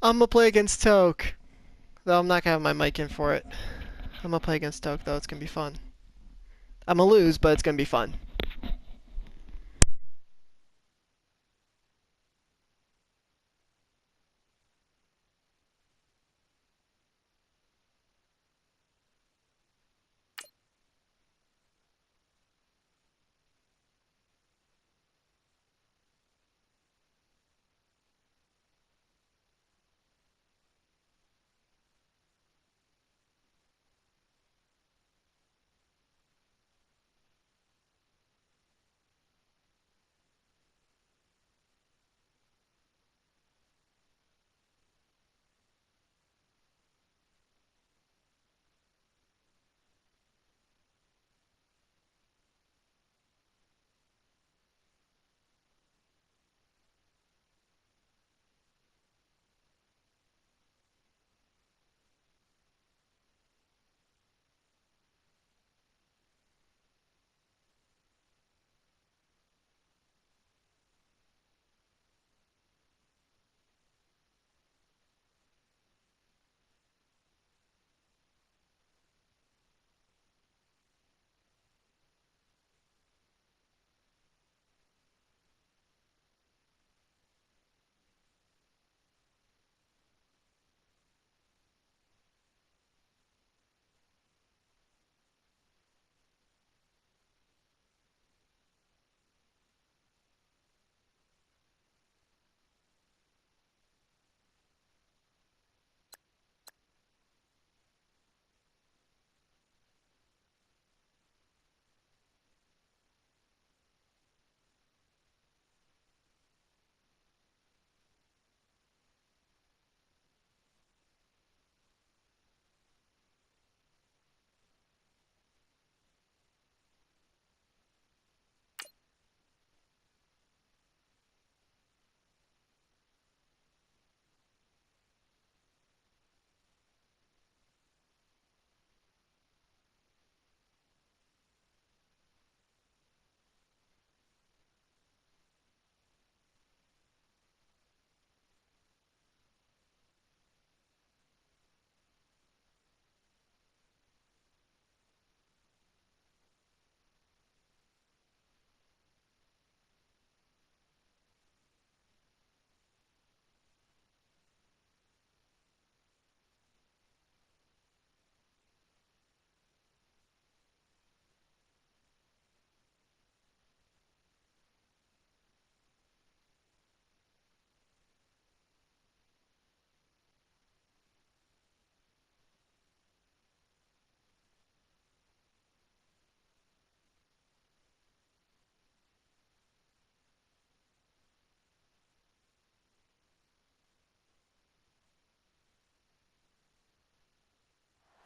I'm gonna play against Toke. Though I'm not gonna have my mic in for it. I'm gonna play against Toke though, it's gonna be fun. I'm gonna lose, but it's gonna be fun.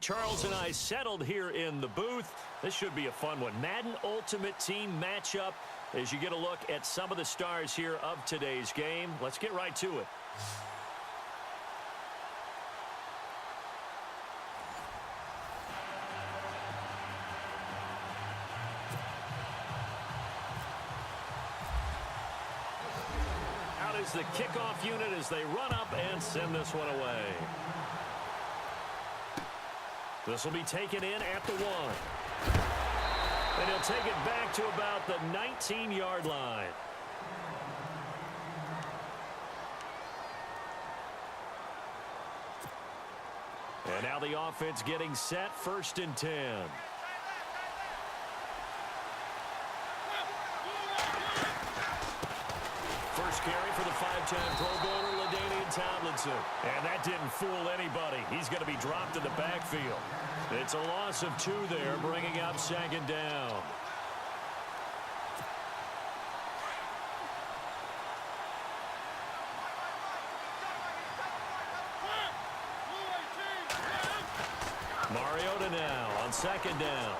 Charles and I settled here in the booth. This should be a fun one. Madden Ultimate Team matchup as you get a look at some of the stars here of today's game. Let's get right to it. Out is the kickoff unit as they run up and send this one away. This will be taken in at the 1. And he'll take it back to about the 19-yard line. And now the offense getting set, 1st and 10. First carry for the 5-time Pro Bowler, LaDainian Tomlinson. And that didn't fool anybody. He's going to be dropped in the backfield. It's a loss of 2 there, bringing up 2nd down. Mariota now on 2nd down.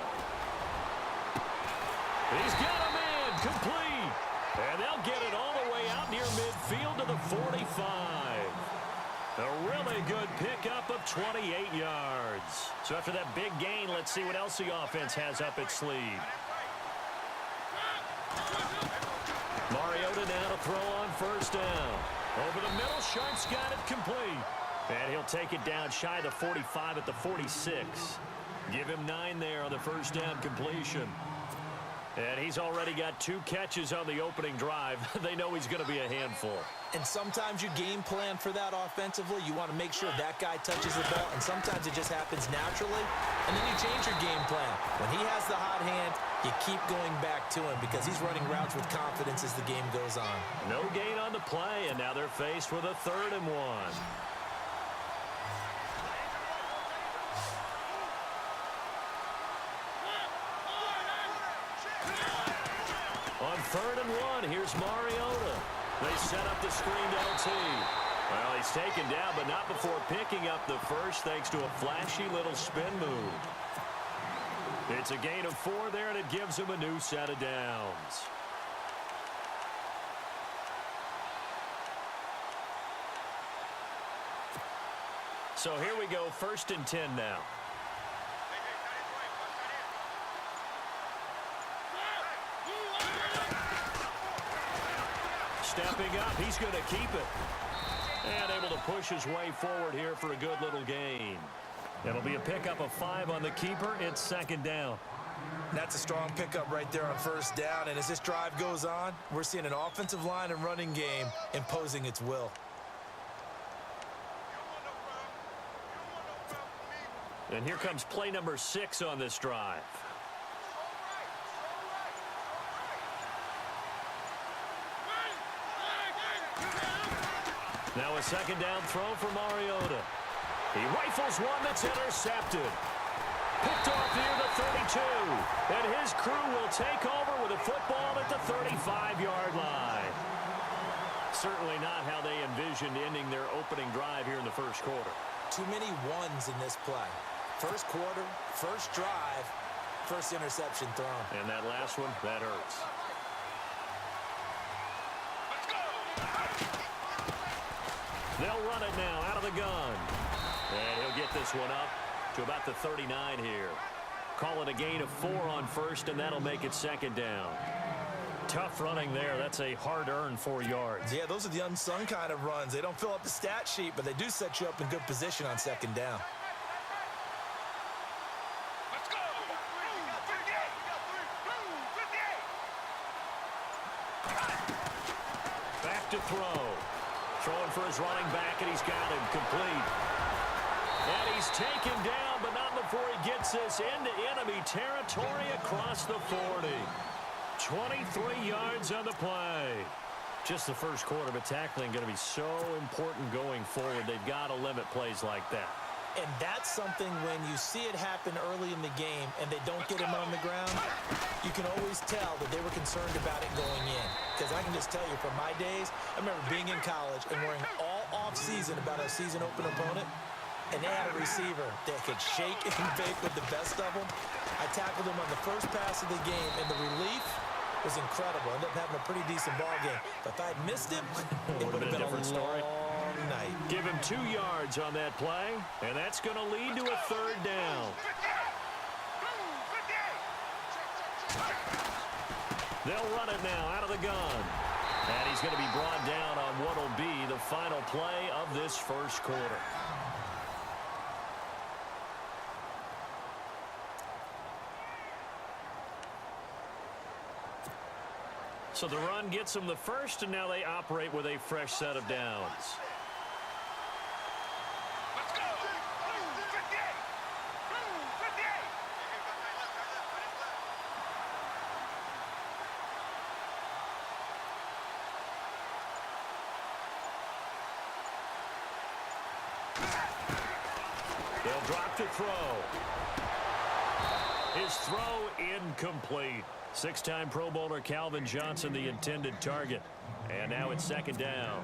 He's got a man complete. And they'll get it all the way out near midfield to the 45. A really good pickup of 28 yards. So after that big gain, let's see what else the offense has up its sleeve. Mariota now to throw on 1st down. Over the middle, Sharp's got it complete. And he'll take it down shy of the 45 at the 46. Give him 9 there on the first down completion. And he's already got 2 catches on the opening drive. They know he's going to be a handful. And sometimes you game plan for that offensively. You want to make sure that guy touches the ball, and sometimes it just happens naturally. And then you change your game plan. When he has the hot hand, you keep going back to him because he's running routes with confidence as the game goes on. No gain on the play, and now they're faced with a 3rd and 1. On 3rd and 1, here's Mariota. They set up the screened LT. Well, he's taken down, but not before picking up the first thanks to a flashy little spin move. It's a gain of 4 there, and it gives him a new set of downs. So here we go, 1st and 10 now. Stepping up, he's going to keep it. And able to push his way forward here for a good little gain. It'll be a pickup of 5 on the keeper. It's 2nd down. That's a strong pickup right there on 1st down. And as this drive goes on, we're seeing an offensive line and running game imposing its will. And here comes play number 6 on this drive. Now a 2nd down throw for Mariota. He rifles one that's intercepted. Picked off near the 32. And his crew will take over with a football at the 35-yard line. Certainly not how they envisioned ending their opening drive here in the first quarter. Too many ones in this play. First quarter, first drive, first interception thrown. And that last one, that hurts. They'll run it now out of the gun. And he'll get this one up to about the 39 here. Call it a gain of 4 on 1st, and that'll make it 2nd down. Tough running there. That's a hard-earned 4 yards. Yeah, those are the unsung kind of runs. They don't fill up the stat sheet, but they do set you up in good position on 2nd down. Back to throw. Throwing for his running back, and he's got him complete. And he's taken down, but not before he gets this into enemy territory across the 40. 23 yards on the play. Just the first quarter, but tackling going to be so important going forward. They've got to limit plays like that. And that's something when you see it happen early in the game and they don't get him on the ground, you can always tell that they were concerned about it going in. Because I can just tell you from my days, I remember being in college and worrying all off-season about a season-open opponent, and they had a receiver that could shake and bake with the best of them. I tackled him on the first pass of the game, and the relief was incredible. Ended up having a pretty decent ball game. But if I had missed him, it would have been a different story. Night. Give him 2 yards on that play, and that's going to lead to a 3rd down. They'll run it now out of the gun. And he's going to be brought down on what will be the final play of this first quarter. So the run gets them the first, and now they operate with a fresh set of downs. They'll drop to throw. His throw incomplete. 6-time Pro Bowler Calvin Johnson, the intended target. And now it's 2nd down.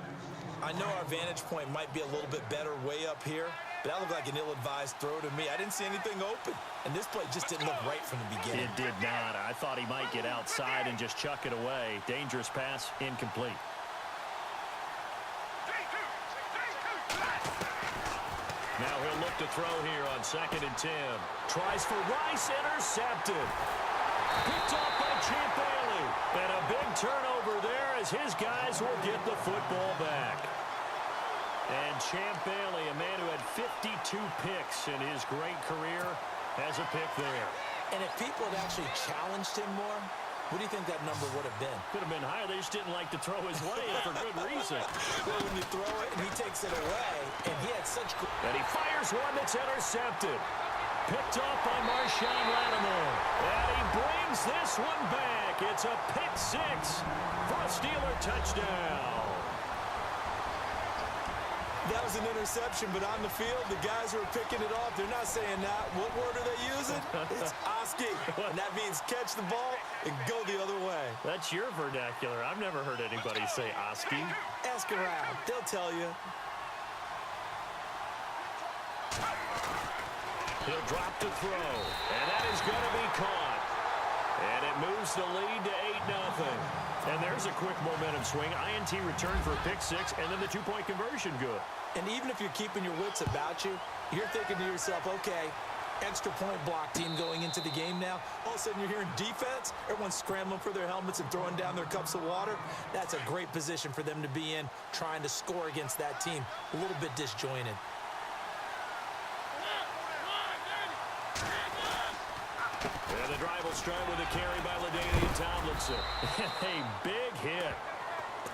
I know our vantage point might be a little bit better way up here, but that looked like an ill-advised throw to me. I didn't see anything open, and this play just didn't look right from the beginning. It did not. I thought he might get outside and just chuck it away. Dangerous pass, incomplete. Now he'll look to throw here on 2nd and 10. Tries for Rice, intercepted. Picked off by Champ Bailey. And a big turnover there as his guys will get the football back. Champ Bailey, a man who had 52 picks in his great career, has a pick there. And if people had actually challenged him more, what do you think that number would have been? Could have been higher. They just didn't like to throw his way and for good reason. Well, when you throw it and he takes it away, and he had such... And he fires one that's intercepted. Picked off by Marshawn Lattimore. And he brings this one back. It's a pick six for a Steeler touchdown. That was an interception, but on the field, the guys who are picking it off, they're not saying that. What word are they using? It's Oski. And that means catch the ball and go the other way. That's your vernacular. I've never heard anybody say Oski. Ask around. They'll tell you. He'll drop to throw, and that is going to be caught. And it moves the lead to 8-0. And there's a quick momentum swing. INT return for a pick six, and then the two-point conversion good. And even if you're keeping your wits about you, you're thinking to yourself, okay, extra point block team going into the game now. All of a sudden you're hearing defense. Everyone's scrambling for their helmets and throwing down their cups of water. That's a great position for them to be in, trying to score against that team. A little bit disjointed. And the drive will start with a carry by LaDainian Tomlinson. A big hit.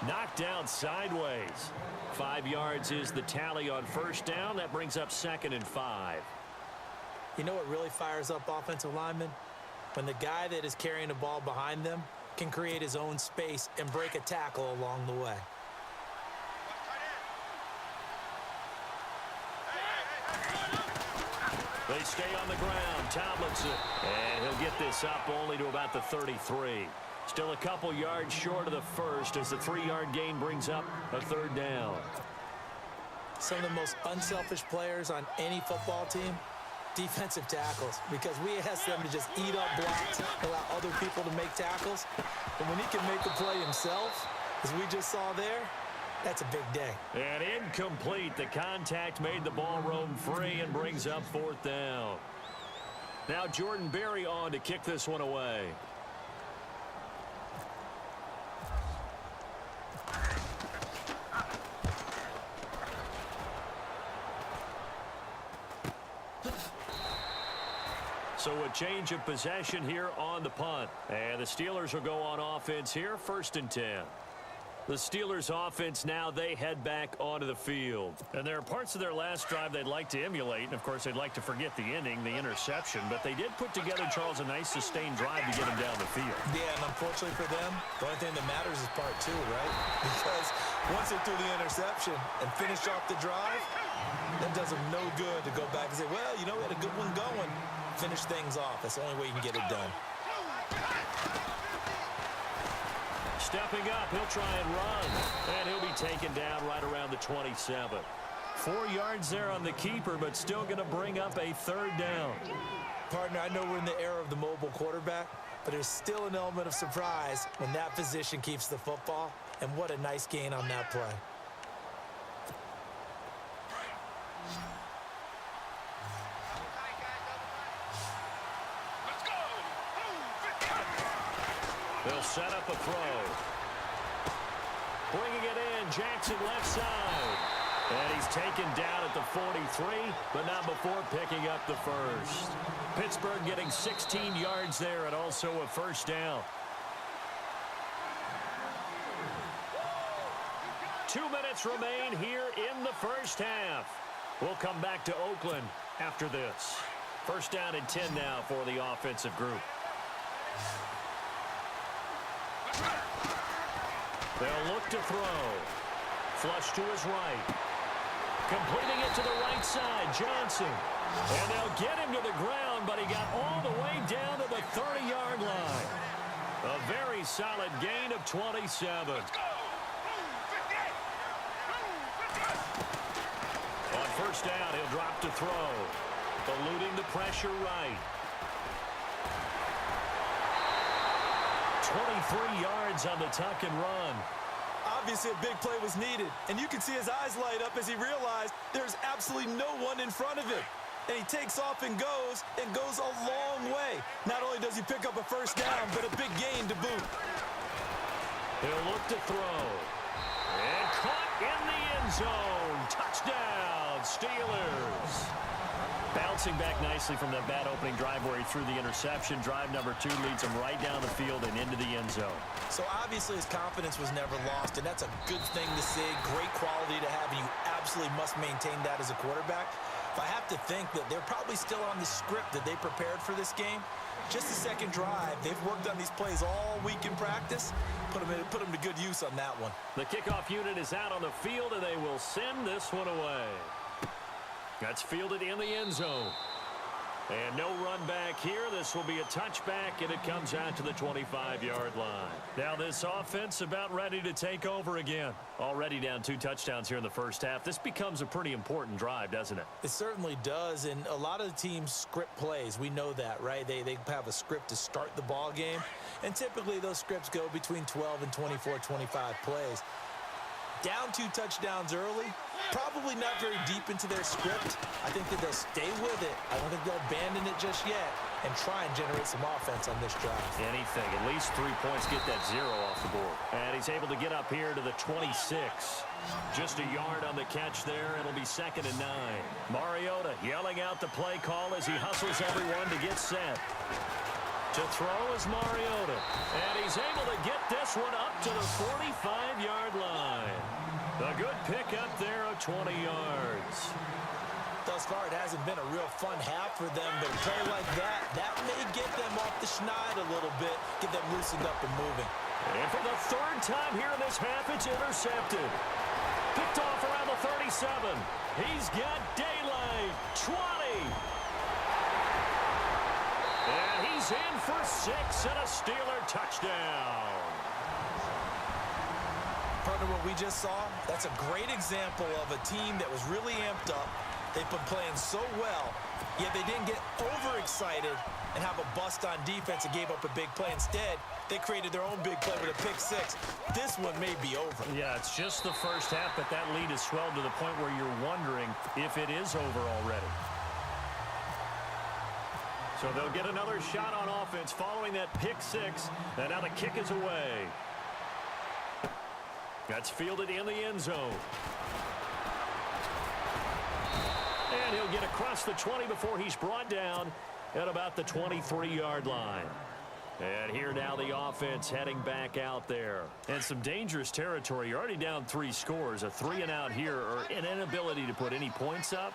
Knocked down sideways. 5 yards is the tally on first down. That brings up 2nd and 5. You know what really fires up offensive linemen? When the guy that is carrying the ball behind them can create his own space and break a tackle along the way. They stay on the ground. Tomlinson. And he'll get this up only to about the 33. Still a couple yards short of the first as the 3-yard gain brings up a 3rd down. Some of the most unselfish players on any football team, defensive tackles, because we ask them to just eat up blocks, allow other people to make tackles. And when he can make the play himself, as we just saw there, that's a big day. And incomplete. The contact made the ball roam free and brings up 4th down. Now Jordan Berry on to kick this one away. So a change of possession here on the punt. And the Steelers will go on offense here, 1st and 10. The Steelers offense now, they head back onto the field. And there are parts of their last drive they'd like to emulate. And, of course, they'd like to forget the ending, the interception. But they did put together, Charles, a nice sustained drive to get them down the field. Yeah, and unfortunately for them, the only thing that matters is part 2, right? Because once they threw the interception and finished off the drive, that does them no good to go back and say, well, you know, we had a good one going. Finish things off. That's the only way you can get it done. Stepping up, he'll try and run. And he'll be taken down right around the 27. 4 yards there on the keeper, but still going to bring up a 3rd down. Partner, I know we're in the era of the mobile quarterback, but there's still an element of surprise when that position keeps the football. And what a nice gain on that play. They'll set up a throw. Bringing it in, Jackson left side. And he's taken down at the 43, but not before picking up the first. Pittsburgh getting 16 yards there and also a 1st down. 2 minutes remain here in the first half. We'll come back to Oakland after this. 1st down and 10 now for the offensive group. They'll look to throw. Flush to his right. Completing it to the right side, Johnson. And they'll get him to the ground, but he got all the way down to the 30-yard line. A very solid gain of 27. On 1st down, he'll drop to throw. Eluding the pressure right. 23 yards on the tuck and run. Obviously, a big play was needed, and you can see his eyes light up as he realized there's absolutely no one in front of him. And he takes off and goes a long way. Not only does he pick up a 1st down, but a big gain to boot. He'll look to throw. And caught in the end zone. Touchdown. Touchdown, Steelers. Bouncing back nicely from that bad opening drive where he threw the interception. Drive number 2 leads him right down the field and into the end zone. So obviously his confidence was never lost, and that's a good thing to see. Great quality to have, and you absolutely must maintain that as a quarterback. If I have to think that they're probably still on the script that they prepared for this game, just the second drive, they've worked on these plays all week in practice. Put them to good use on that one. The kickoff unit is out on the field, and they will send this one away. That's fielded in the end zone. And no run back here. This will be a touchback, and it comes out to the 25-yard line. Now this offense about ready to take over again. Already down 2 touchdowns here in the first half. This becomes a pretty important drive, doesn't it? It certainly does, and a lot of the teams script plays. We know that, right? They have a script to start the ball game, and typically those scripts go between 12 and 24, 25 plays. Down 2 touchdowns early, probably not very deep into their script. I think that they'll stay with it. I don't think they'll abandon it just yet and try and generate some offense on this drive. Anything. At least 3 points, get that 0 off the board. And he's able to get up here to the 26. Just a yard on the catch there. It'll be 2nd and 9. Mariota yelling out the play call as he hustles everyone to get set. To throw is Mariota. And he's able to get this one up to the 45-yard line. A good pickup there of 20 yards. Thus far, it hasn't been a real fun half for them, but a play like that may get them off the schneid a little bit, get them loosened up and moving. And for the 3rd time here in this half, it's intercepted. Picked off around the 37. He's got daylight. 20. And he's in for 6 and a Steeler touchdown. Partner, what we just saw, that's a great example of a team that was really amped up. They've been playing so well, yet they didn't get overexcited and have a bust on defense and gave up a big play. Instead, they created their own big play with a pick 6. This one may be over. Yeah, it's just the first half, but that lead has swelled to the point where you're wondering if it is over already. So they'll get another shot on offense following that pick 6, and now the kick is away. That's fielded in the end zone. And he'll get across the 20 before he's brought down at about the 23-yard line. And here now the offense heading back out there. And some dangerous territory. You're already down 3 scores. A 3-and-out here, or an inability to put any points up.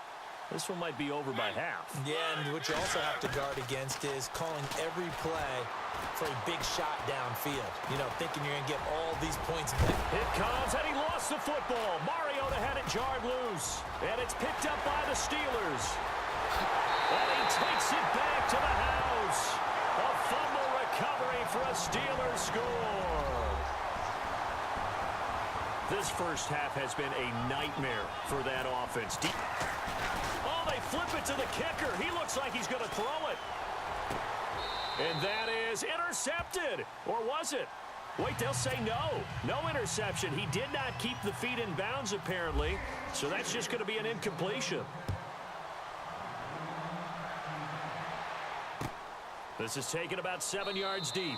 This one might be over by half. Yeah, and what you also have to guard against is calling every play for a big shot downfield. You know, thinking you're going to get all these points back. It comes, and he lost the football. Mariota had it jarred loose. And it's picked up by the Steelers. And he takes it back to the house. A fumble recovery for a Steelers score. This first half has been a nightmare for that offense. Oh, they flip it to the kicker. He looks like he's going to throw it. And that is intercepted. Or was it? Wait, they'll say no. No interception. He did not keep the feet in bounds, apparently. So that's just going to be an incompletion. This is taken about 7 yards deep.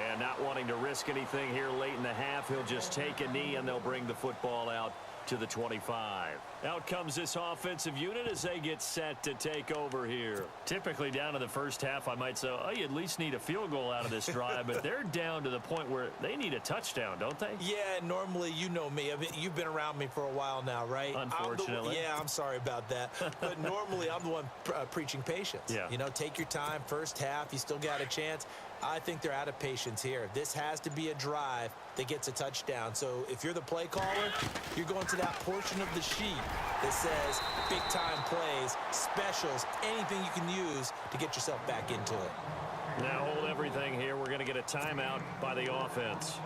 And not wanting to risk anything here late in the half, he'll just take a knee and they'll bring the football out to the 25. Out comes this offensive unit as they get set to take over here. Typically down to the first half, I might say, oh, you at least need a field goal out of this drive, but they're down to the point where they need a touchdown, don't they? Yeah, normally, you know me. I mean, you've been around me for a while now, right? Unfortunately. I'm sorry about that. But normally, I'm the one preaching patience. Yeah. You know, take your time. First half, you still got a chance. I think they're out of patience here. This has to be a drive that gets a touchdown. So if you're the play caller, you're going to that portion of the sheet that says big-time plays, specials, anything you can use to get yourself back into it. Now hold everything here. We're going to get a timeout by the offense,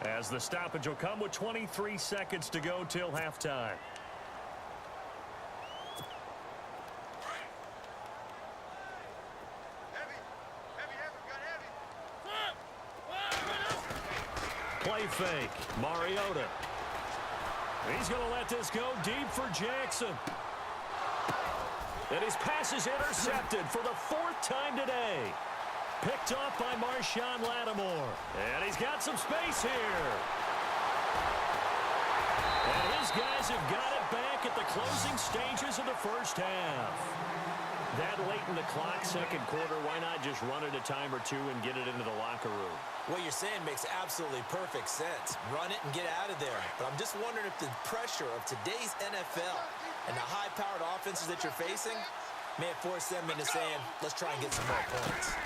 as the stoppage will come with 23 seconds to go till halftime. Play fake. Mariota. He's going to let this go deep for Jackson. And his pass is intercepted for the 4th time today. Picked off by Marshawn Lattimore. And he's got some space here. And his guys have got it back at the closing stages of the first half. That late in the clock, second quarter, why not just run it a time or two and get it into the locker room? What you're saying makes absolutely perfect sense. Run it and get out of there. But I'm just wondering if the pressure of today's NFL and the high-powered offenses that you're facing may have forced them into saying, let's try and get some more points.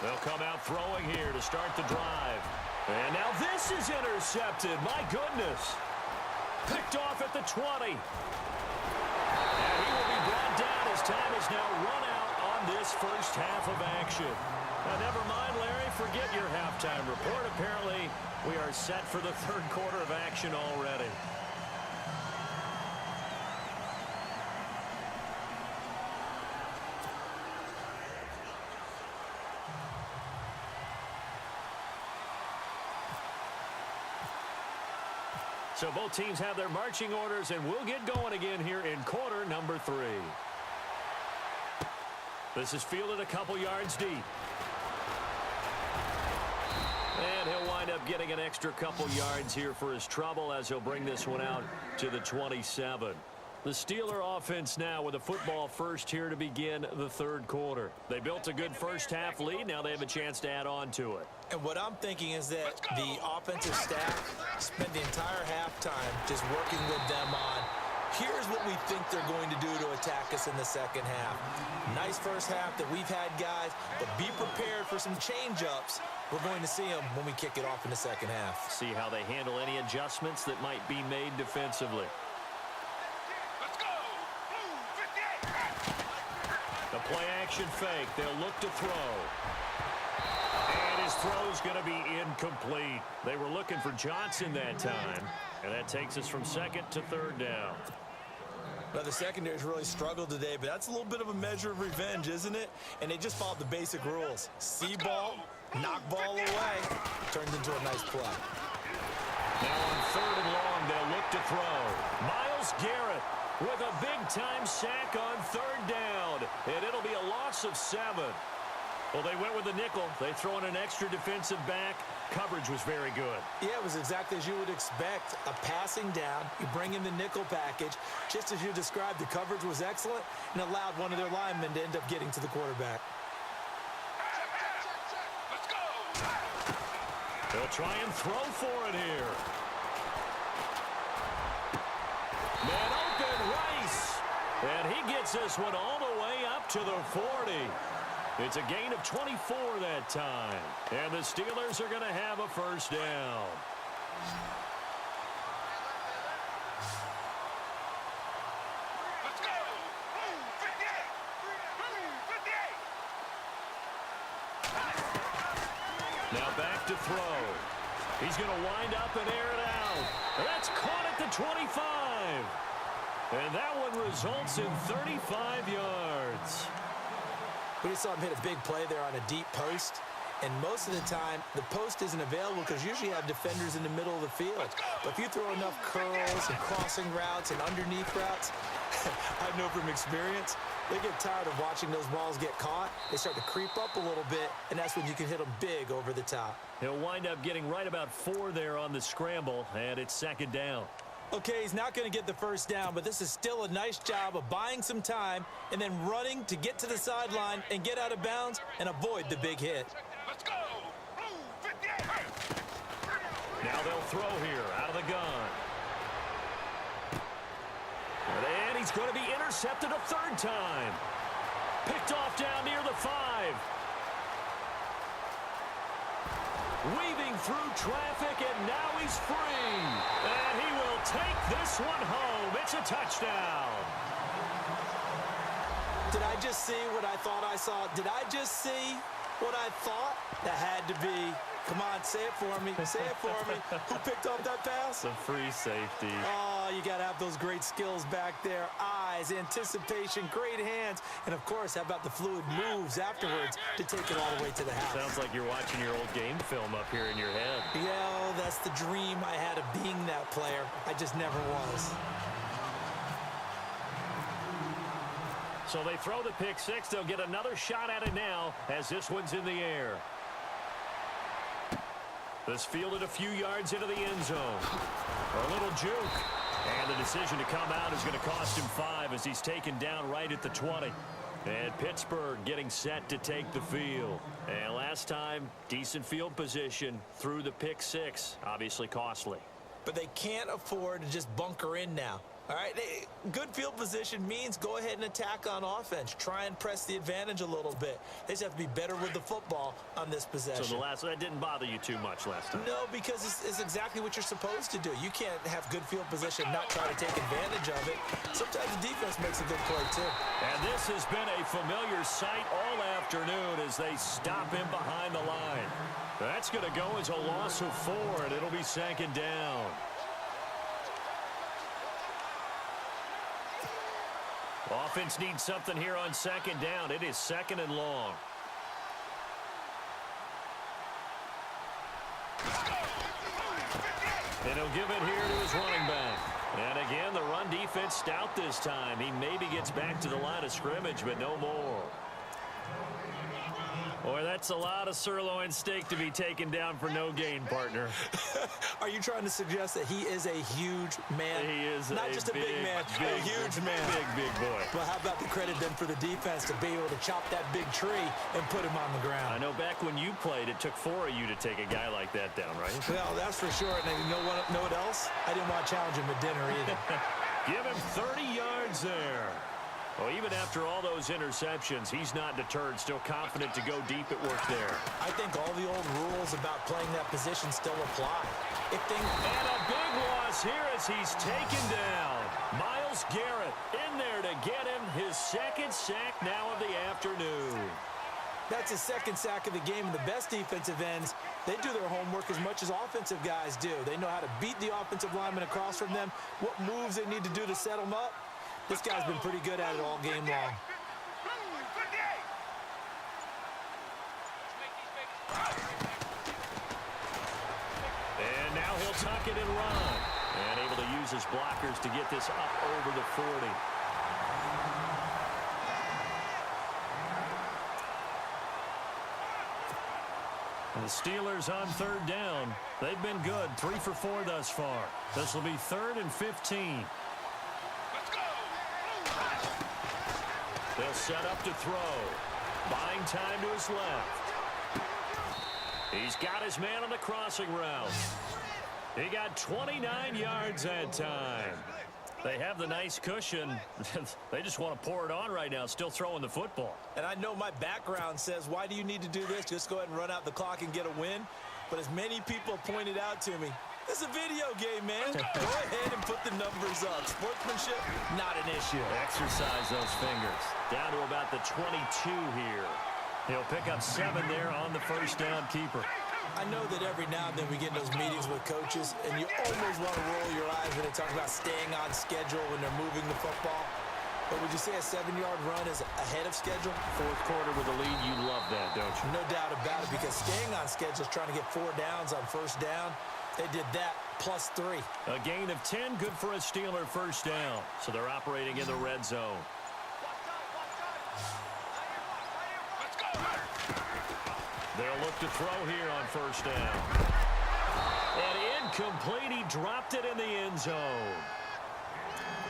They'll come out throwing here to start the drive. And now this is intercepted. My goodness. Picked off at the 20. And he will be brought down as time is now run out on this first half of action. Now, never mind, Larry, forget your halftime report. Apparently, we are set for the third quarter of action already. So both teams have their marching orders, and we'll get going again here in quarter number 3. This is fielded a couple yards deep. And he'll wind up getting an extra couple yards here for his trouble as he'll bring this one out to the 27. The Steeler offense now with a football first here to begin the third quarter. They built a good first half lead. Now they have a chance to add on to it. And what I'm thinking is that the offensive staff spent the entire halftime just working with them on, here's what we think they're going to do to attack us in the second half. Nice first half that we've had, guys, but be prepared for some change-ups. We're going to see them when we kick it off in the second half. See how they handle any adjustments that might be made defensively. The play-action fake. They'll look to throw. And his throw's going to be incomplete. They were looking for Johnson that time. And that takes us from second to third down. Now, the secondary's really struggled today, but that's a little bit of a measure of revenge, isn't it? And they just followed the basic rules. See ball, knock ball away. Turns into a nice play. Now on third and long, they'll look to throw. Myles Garrett with a big-time sack on third down. And it'll be a loss of 7. Well, they went with the nickel. They throw in an extra defensive back. Coverage was very good. Yeah, it was exactly as you would expect. A passing down. You bring in the nickel package. Just as you described, the coverage was excellent and allowed one of their linemen to end up getting to the quarterback. Let's go. They'll try and throw for it here. Man open, Rice. And he gets this one all the way up to the 40. It's a gain of 24 that time. And the Steelers are going to have a first down. Let's go. 58. Now back to throw. He's going to wind up and air it out. That's caught at the 25. And that one results in 35 yards. We just saw him hit a big play there on a deep post. And most of the time, the post isn't available because usually you have defenders in the middle of the field. But if you throw enough curls and crossing routes and underneath routes, I know from experience, they get tired of watching those balls get caught. They start to creep up a little bit, and that's when you can hit them big over the top. He'll wind up getting right about 4 there on the scramble, and it's second down. Okay, he's not going to get the first down, but this is still a nice job of buying some time and then running to get to the sideline and get out of bounds and avoid the big hit. Let's go! Now they'll throw here out of the gun. And he's going to be intercepted a third time. Picked off down near the 5. Weaving through traffic, and now he's free. And he will take this one home. It's a touchdown. Did I just see what I thought I saw? Did I just see what I thought? That had to be. Come on, say it for me. Say it for me. Who picked up that pass? The free safety. Oh, you got to have those great skills back there. Eyes, anticipation, great hands. And, of course, how about the fluid moves afterwards to take it all the way to the house? Sounds like you're watching your old game film up here in your head. Yeah, that's the dream I had of being that player. I just never was. So they throw the pick six. They'll get another shot at it now as this one's in the air. This fielded a few yards into the end zone. A little juke. And the decision to come out is going to cost him 5 as he's taken down right at the 20. And Pittsburgh getting set to take the field. And last time, decent field position through the pick 6. Obviously costly. But they can't afford to just bunker in now. All right, good field position means go ahead and attack on offense. Try and press the advantage a little bit. They just have to be better with the football on this possession. So that didn't bother you too much last time? No, because it's exactly what you're supposed to do. You can't have good field position and not try to take advantage of it. Sometimes the defense makes a good play, too. And this has been a familiar sight all afternoon as they stop him behind the line. That's going to go as a loss of 4, and it'll be 2nd down. Offense needs something here on 2nd down. It is 2nd and long. And he'll give it here to his running back. And again, the run defense stout this time. He maybe gets back to the line of scrimmage, but no more. Boy, that's a lot of sirloin steak to be taken down for no gain, partner. Are you trying to suggest that he is a huge man? He is not just a big man, a huge man. Big boy. Well, how about the credit then for the defense to be able to chop that big tree and put him on the ground? I know back when you played, it took 4 of you to take a guy like that down, right? Well, that's for sure. And you know what else? I didn't want to challenge him at dinner either. Give him 30 yards there. Well, even after all those interceptions, he's not deterred, still confident to go deep at work there. I think all the old rules about playing that position still apply. And a big loss here as he's taken down. Myles Garrett in there to get him his 2nd sack now of the afternoon. That's his 2nd sack of the game, and the best defensive ends, they do their homework as much as offensive guys do. They know how to beat the offensive lineman across from them, what moves they need to do to set them up. This guy's been pretty good at it all game long. And now he'll tuck it and run. And able to use his blockers to get this up over the 40. And the Steelers on 3rd down. They've been good, 3 for 4 thus far. This will be 3rd and 15. They'll set up to throw. Buying time to his left. He's got his man on the crossing route. He got 29 yards that time. They have the nice cushion. They just want to pour it on right now, still throwing the football. And I know my background says, why do you need to do this? Just go ahead and run out the clock and get a win. But as many people pointed out to me, it's a video game, man. Go ahead and put the numbers up. Sportsmanship, not an issue. Exercise those fingers. Down to about the 22 here. He'll pick up 7 there on the 1st down keeper. I know that every now and then we get in those meetings with coaches, and you almost want to roll your eyes when they talk about staying on schedule when they're moving the football. But would you say a 7-yard run is ahead of schedule? 4th quarter with a lead, you love that, don't you? No doubt about it, because staying on schedule is trying to get 4 downs on 1st down. They did that, plus 3. A gain of 10, good for a Steeler 1st down. So they're operating in the red zone. They'll look to throw here on 1st down. And incomplete, he dropped it in the end zone.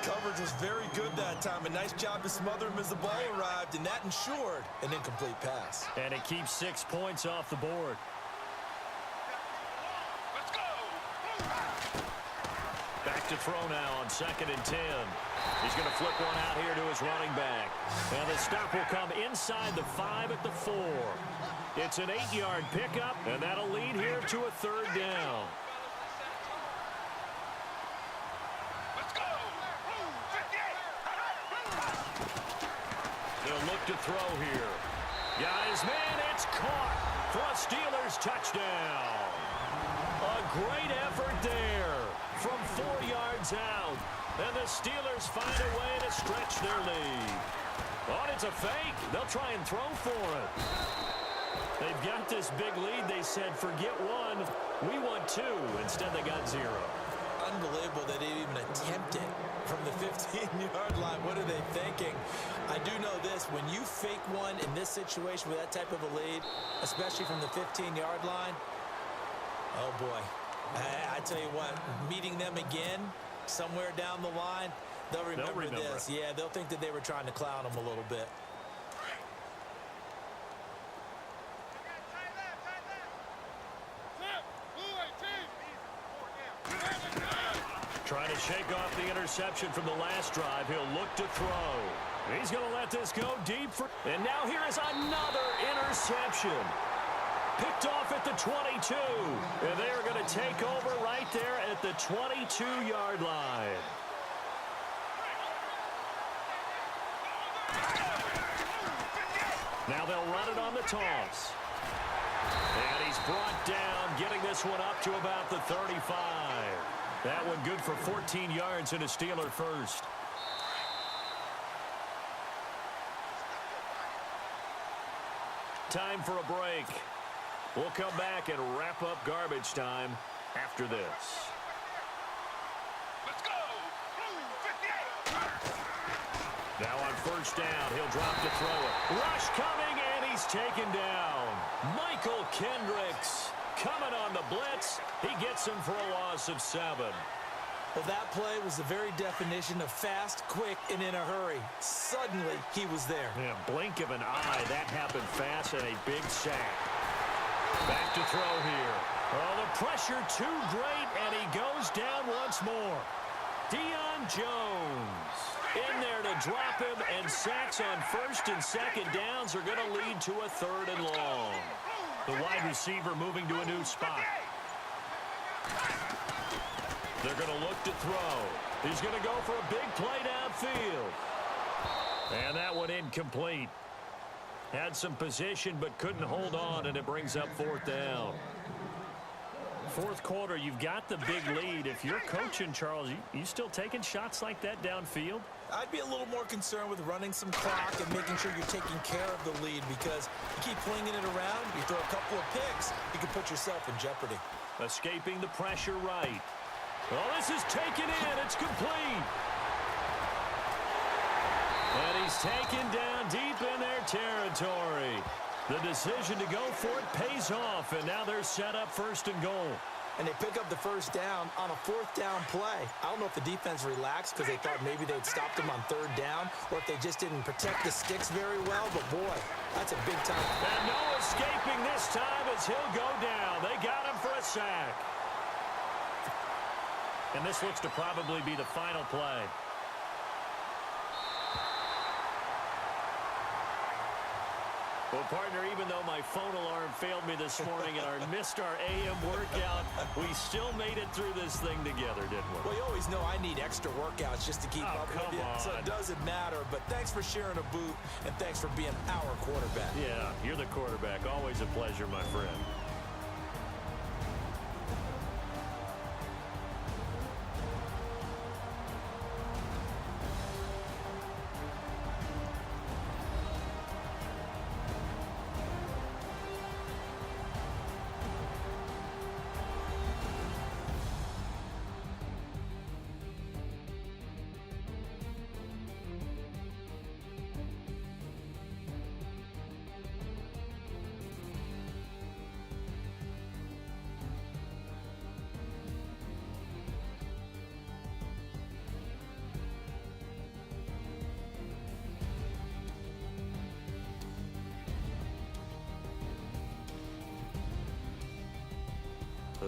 Coverage was very good that time. A nice job to smother him as the ball arrived, and that ensured an incomplete pass. And it keeps 6 points off the board. Back to throw now on 2nd and 10. He's going to flip one out here to his running back. And the stop will come inside the 5 at the 4. It's an 8-yard pickup, and that'll lead here to a 3rd down. They'll look to throw here. Guys, man, it's caught for a Steelers touchdown. A great effort there from 4 yards out. And the Steelers find a way to stretch their lead. Oh, it's a fake. They'll try and throw for it. They've got this big lead. They said, forget 1. We want 2. Instead, they got 0. Unbelievable that they even attempted from the 15-yard line. What are they thinking? I do know this. When you fake one in this situation with that type of a lead, especially from the 15-yard line, oh, boy. I tell you what, meeting them again somewhere down the line, they'll remember this. Yeah, they'll think that they were trying to clown him a little bit. Trying to shake off the interception from the last drive. He'll look to throw. He's going to let this go deep. And now here is another interception. Picked off at the 22. And they are going to take over right there at the 22-yard line. Now they'll run it on the toss. And he's brought down, getting this one up to about the 35. That one good for 14 yards and a Steeler first. Time for a break. We'll come back and wrap up garbage time after this. Let's go. Now on first down, he'll drop to throw it. Rush coming, and he's taken down. Michael Kendricks coming on the blitz. He gets him for a loss of 7. Well, that play was the very definition of fast, quick, and in a hurry. Suddenly, he was there. Yeah, blink of an eye. That happened fast and a big sack. Back to throw here. Oh, the pressure too great, and he goes down once more. Deion Jones in there to drop him, and sacks on first and second downs are going to lead to a 3rd and long. The wide receiver moving to a new spot. They're going to look to throw. He's going to go for a big play downfield. And that one incomplete. Had some position but couldn't hold on, and it brings up 4th down. 4th quarter, you've got the big lead. If you're coaching, Charles, you still taking shots like that downfield? I'd be a little more concerned with running some clock and making sure you're taking care of the lead, because you keep flinging it around, you throw a couple of picks, you can put yourself in jeopardy. Escaping the pressure right. Well, this is taken in. It's complete. And he's taken down deep in their territory. The decision to go for it pays off, and now they're set up 1st and goal. And they pick up the first down on a 4th down play. I don't know if the defense relaxed because they thought maybe they'd stopped them on 3rd down, or if they just didn't protect the sticks very well. But, boy, that's a big time. And no escaping this time as he'll go down. They got him for a sack. And this looks to probably be the final play. Well, partner, even though my phone alarm failed me this morning and I missed our AM workout, we still made it through this thing together, didn't we? Well, you always know I need extra workouts just to keep up with you, so it doesn't matter. But thanks for sharing a boot, and thanks for being our quarterback. Yeah, you're the quarterback. Always a pleasure, my friend.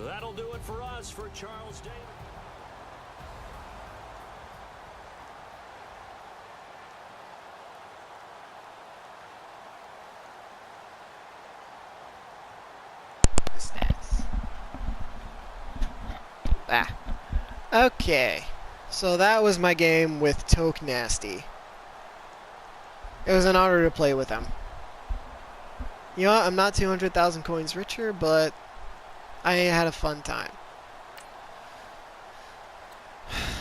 That'll do it for us. For Charles Davis. Stats. Okay. So that was my game with TokeNasty. It was an honor to play with him. You know what? I'm not 200,000 coins richer, but I had a fun time.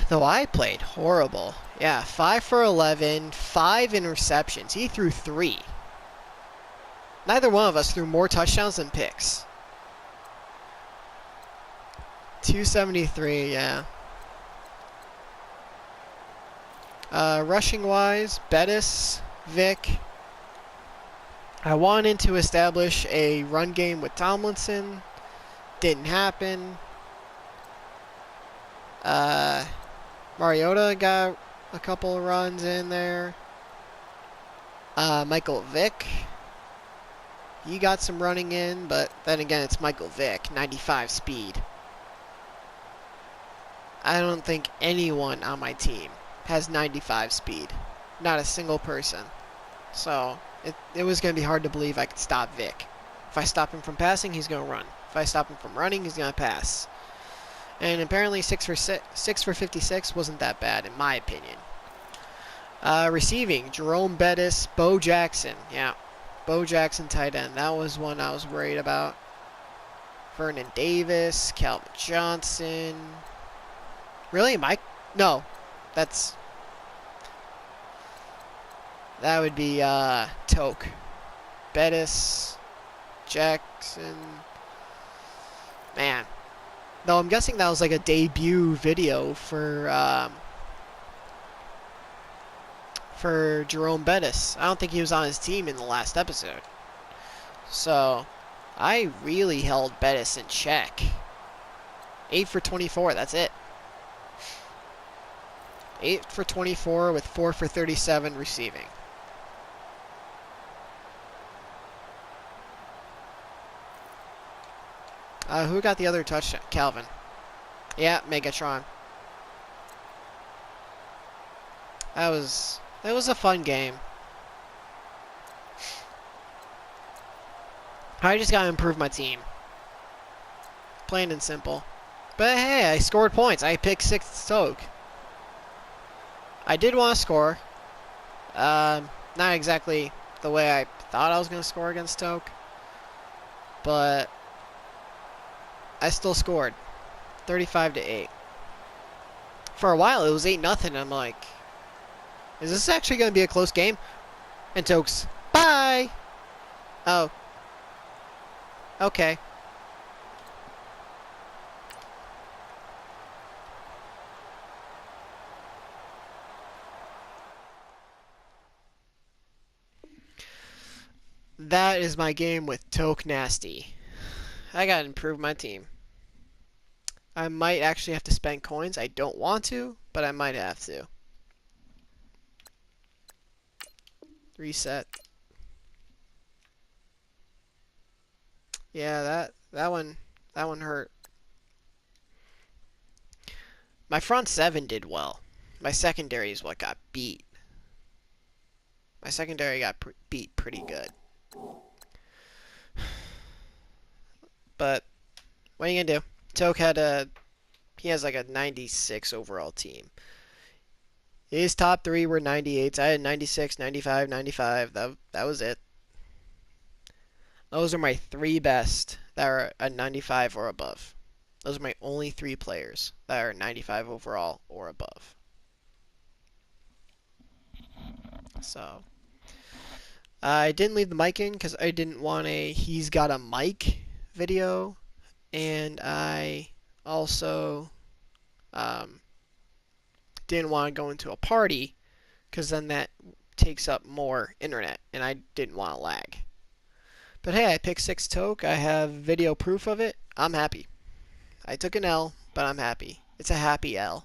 Though I played horrible. Yeah, 5 for 11, 5 interceptions. He threw 3. Neither one of us threw more touchdowns than picks. 273, yeah. Rushing wise, Bettis, Vic. I wanted to establish a run game with Tomlinson. Didn't happen. Mariota got a couple of runs in there. Michael Vick, he got some running in, but then again, it's Michael Vick, 95 speed. I don't think anyone on my team has 95 speed. Not a single person. So, it was going to be hard to believe I could stop Vick. If I stop him from passing, he's going to run. If I stop him from running, he's going to pass. And apparently 6 for 56 wasn't that bad, in my opinion. Receiving, Jerome Bettis, Bo Jackson. Yeah, Bo Jackson tight end. That was one I was worried about. Vernon Davis, Calvin Johnson. Really, Mike? No, that would be Toke. Bettis, Jackson. Man. No, I'm guessing that was like a debut video for Jerome Bettis. I don't think he was on his team in the last episode. So, I really held Bettis in check. 8 for 24, that's it. 8 for 24 with 4 for 37 receiving. Who got the other touchdown? Calvin. Yeah, Megatron. That was a fun game. I just gotta improve my team. Plain and simple. But hey, I scored points. I picked 6th Toke. I did want to score. Not exactly the way I thought I was going to score against Toke. But I still scored. 35-8. For a while, it was 8-0. I'm like, is this actually going to be a close game? And Toke's, bye! Oh. Okay. That is my game with TokeNasty. I gotta improve my team. I might actually have to spend coins. I don't want to, but I might have to. Reset. Yeah, that one hurt. My front 7 did well. My secondary is what got beat. My secondary got beat pretty good. But what are you gonna do? Toke he has like a 96 overall team. His top 3 were 98s. I had 96, 95, 95. That was it. Those are my 3 best that are a 95 or above. Those are my only 3 players that are 95 overall or above. So I didn't leave the mic in because I didn't want a he's got a mic video, and I also didn't want to go into a party because then that takes up more internet, and I didn't want to lag. But hey, I picked 6 Toke. I have video proof of it. I'm happy. I took an L, but I'm happy. It's a happy L.